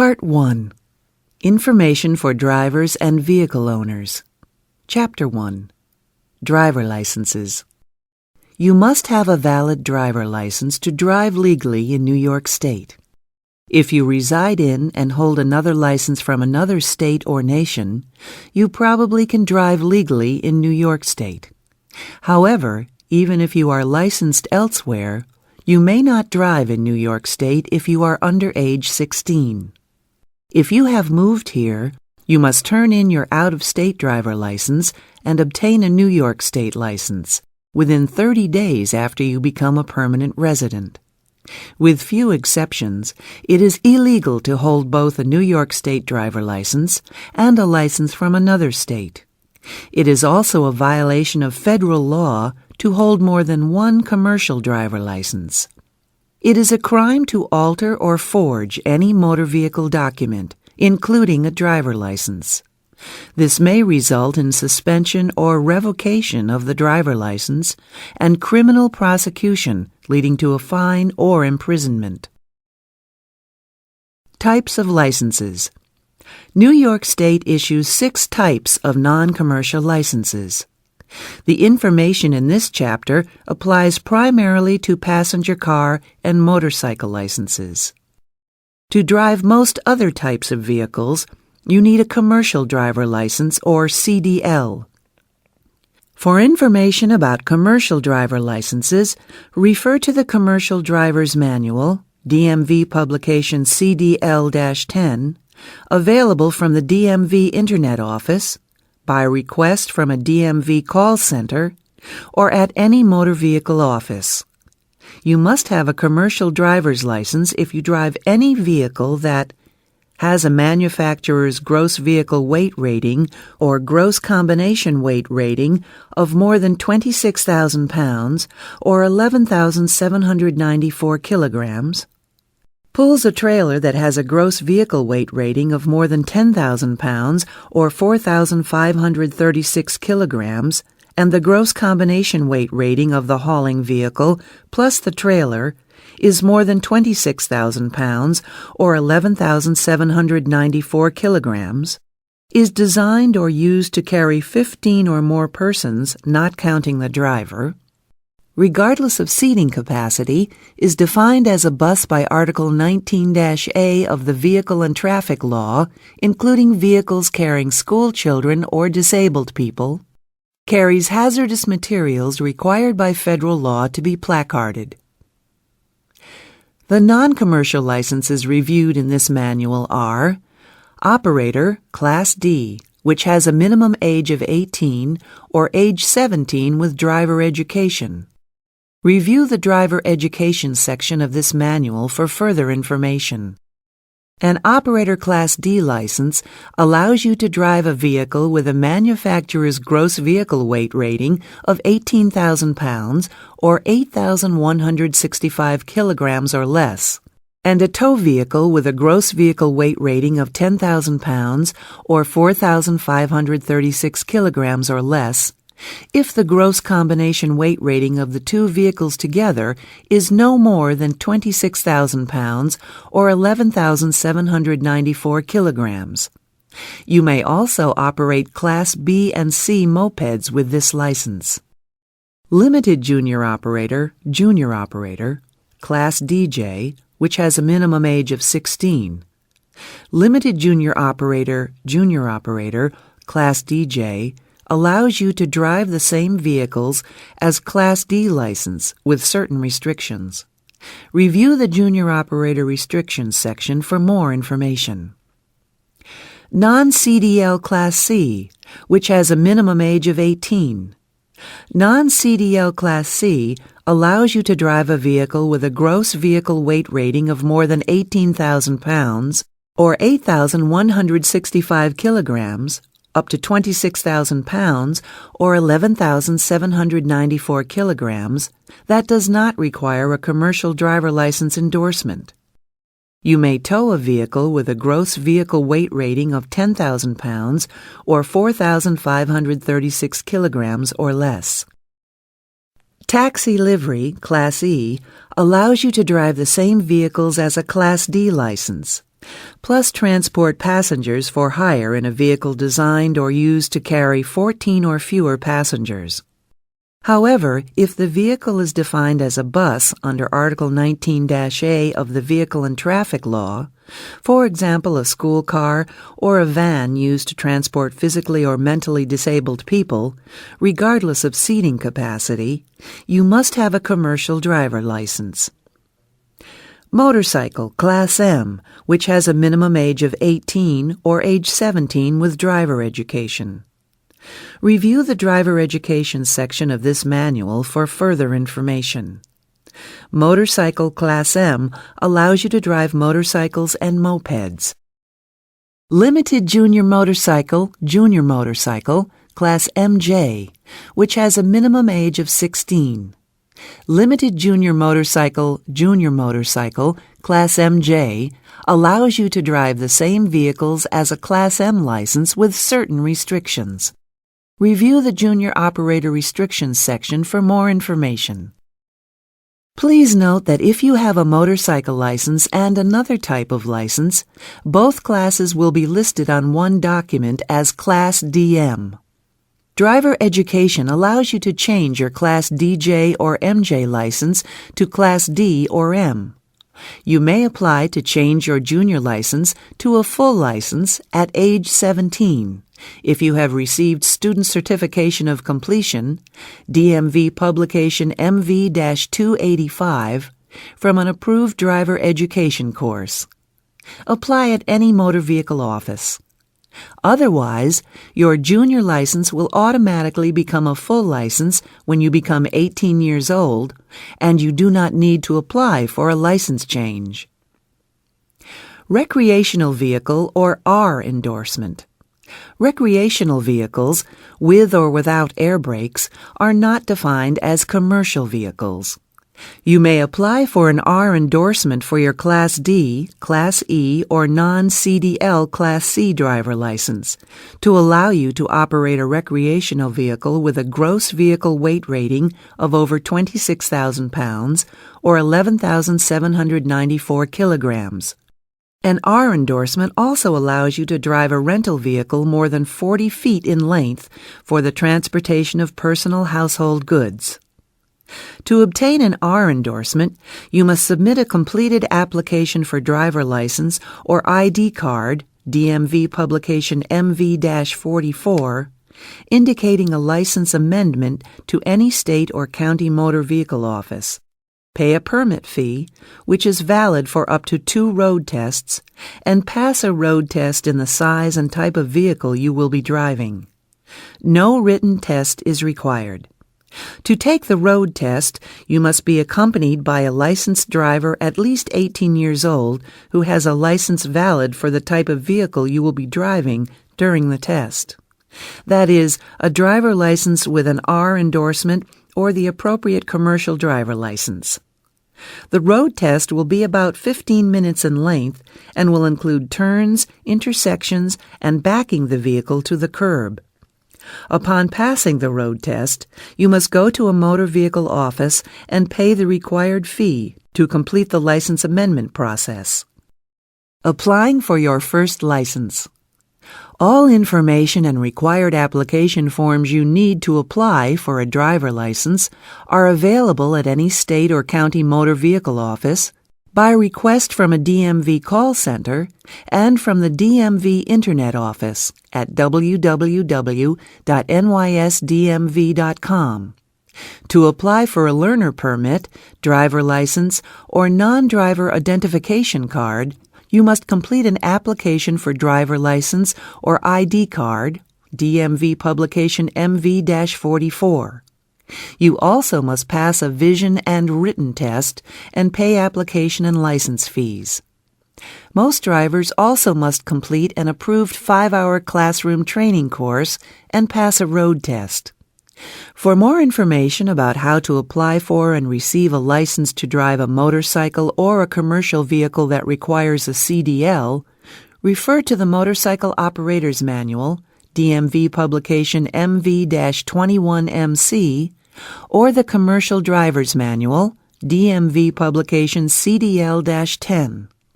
Part 1. Information for Drivers and Vehicle Owners. Chapter 1. Driver Licenses. You must have a valid driver license to drive legally in New York State. If you reside in and hold another license from another state or nation, you probably can drive legally in New York State. However, even if you are licensed elsewhere, you may not drive in New York State if you are under age 16. If you have moved here, you must turn in your out-of-state driver license and obtain a New York State license within 30 days after you become a permanent resident. With few exceptions, it is illegal to hold both a New York State driver license and a license from another state. It is also a violation of federal law to hold more than one commercial driver license. It is a crime to alter or forge any motor vehicle document, including a driver license. This may result in suspension or revocation of the driver license and criminal prosecution leading to a fine or imprisonment. Types of licenses. New York State issues 6 types of non-commercial licenses. The information in this chapter applies primarily to passenger car and motorcycle licenses. To drive most other types of vehicles, you need a commercial driver license or CDL. For information about commercial driver licenses, refer to the Commercial Driver's Manual, DMV publication CDL-10, available from the DMV Internet Office, by request from a DMV call center, or at any motor vehicle office. You must have a commercial driver's license if you drive any vehicle that has a manufacturer's gross vehicle weight rating or gross combination weight rating of more than 26,000 pounds or 11,794 kilograms, pulls a trailer that has a gross vehicle weight rating of more than 10,000 pounds or 4,536 kilograms, and the gross combination weight rating of the hauling vehicle plus the trailer is more than 26,000 pounds or 11,794 kilograms, is designed or used to carry 15 or more persons, not counting the driver, regardless of seating capacity, is defined as a bus by Article 19-A of the Vehicle and Traffic Law, including vehicles carrying school children or disabled people, carries hazardous materials required by federal law to be placarded. The non-commercial licenses reviewed in this manual are Operator, Class D, which has a minimum age of 18 or age 17 with driver education. Review the driver education section of this manual for further information. An Operator Class D license allows you to drive a vehicle with a manufacturer's gross vehicle weight rating of 18,000 pounds or 8,165 kilograms or less, and a tow vehicle with a gross vehicle weight rating of 10,000 pounds or 4,536 kilograms or less, if the gross combination weight rating of the two vehicles together is no more than 26,000 pounds or 11,794 kilograms. You may also operate Class B and C mopeds with this license. Limited Junior Operator, Class DJ, which has a minimum age of 16. Limited Junior Operator, Class DJ, allows you to drive the same vehicles as Class D license with certain restrictions. Review the Junior Operator Restrictions section for more information. Non-CDL Class C, which has a minimum age of 18. Non-CDL Class C allows you to drive a vehicle with a gross vehicle weight rating of more than 18,000 pounds or 8,165 kilograms, up to 26,000 pounds or 11,794 kilograms, that does not require a commercial driver license endorsement. You may tow a vehicle with a gross vehicle weight rating of 10,000 pounds or 4,536 kilograms or less. Taxi Livery, Class E, allows you to drive the same vehicles as a Class D license. plus transport passengers for hire in a vehicle designed or used to carry 14 or fewer passengers. However, if the vehicle is defined as a bus under Article 19-A of the Vehicle and Traffic Law, for example a school car or a van used to transport physically or mentally disabled people, regardless of seating capacity, you must have a commercial driver license. Motorcycle, Class M, which has a minimum age of 18 or age 17 with driver education. Review the driver education section of this manual for further information. Motorcycle Class M allows you to drive motorcycles and mopeds. Limited Junior Motorcycle, Class MJ, which has a minimum age of 16. Limited Junior Motorcycle, Class MJ, allows you to drive the same vehicles as a Class M license with certain restrictions. Review the Junior Operator Restrictions section for more information. Please note that if you have a motorcycle license and another type of license, both classes will be listed on one document as Class DM. Driver education allows you to change your Class DJ or MJ license to Class D or M. You may apply to change your junior license to a full license at age 17 if you have received Student Certification of Completion, DMV Publication MV-285, from an approved driver education course. Apply at any motor vehicle office. Otherwise, your junior license will automatically become a full license when you become 18 years old, and you do not need to apply for a license change. Recreational Vehicle or R endorsement. Recreational vehicles, with or without air brakes, are not defined as commercial vehicles. You may apply for an R endorsement for your Class D, Class E, or non-CDL Class C driver license to allow you to operate a recreational vehicle with a gross vehicle weight rating of over 26,000 pounds or 11,794 kilograms. An R endorsement also allows you to drive a rental vehicle more than 40 feet in length for the transportation of personal household goods. To obtain an R endorsement, you must submit a completed application for driver license or ID card, DMV Publication MV-44, indicating a license amendment to any state or county motor vehicle office. Pay a permit fee, which is valid for up to 2 road tests, and pass a road test in the size and type of vehicle you will be driving. No written test is required. To take the road test, you must be accompanied by a licensed driver at least 18 years old who has a license valid for the type of vehicle you will be driving during the test. That is, a driver license with an R endorsement or the appropriate commercial driver license. The road test will be about 15 minutes in length and will include turns, intersections, and backing the vehicle to the curb. Upon passing the road test, you must go to a motor vehicle office and pay the required fee to complete the license amendment process. Applying for your first license. All information and required application forms you need to apply for a driver license are available at any state or county motor vehicle office, by request from a DMV call center, and from the DMV Internet office at www.nysdmv.com. To apply for a learner permit, driver license, or non-driver identification card, you must complete an application for driver license or ID card, DMV Publication MV-44. You also must pass a vision and written test and pay application and license fees. Most drivers also must complete an approved 5-hour classroom training course and pass a road test. For more information about how to apply for and receive a license to drive a motorcycle or a commercial vehicle that requires a CDL, refer to the Motorcycle Operator's Manual, DMV Publication MV-21MC, or the Commercial Driver's Manual, DMV Publication CDL-10.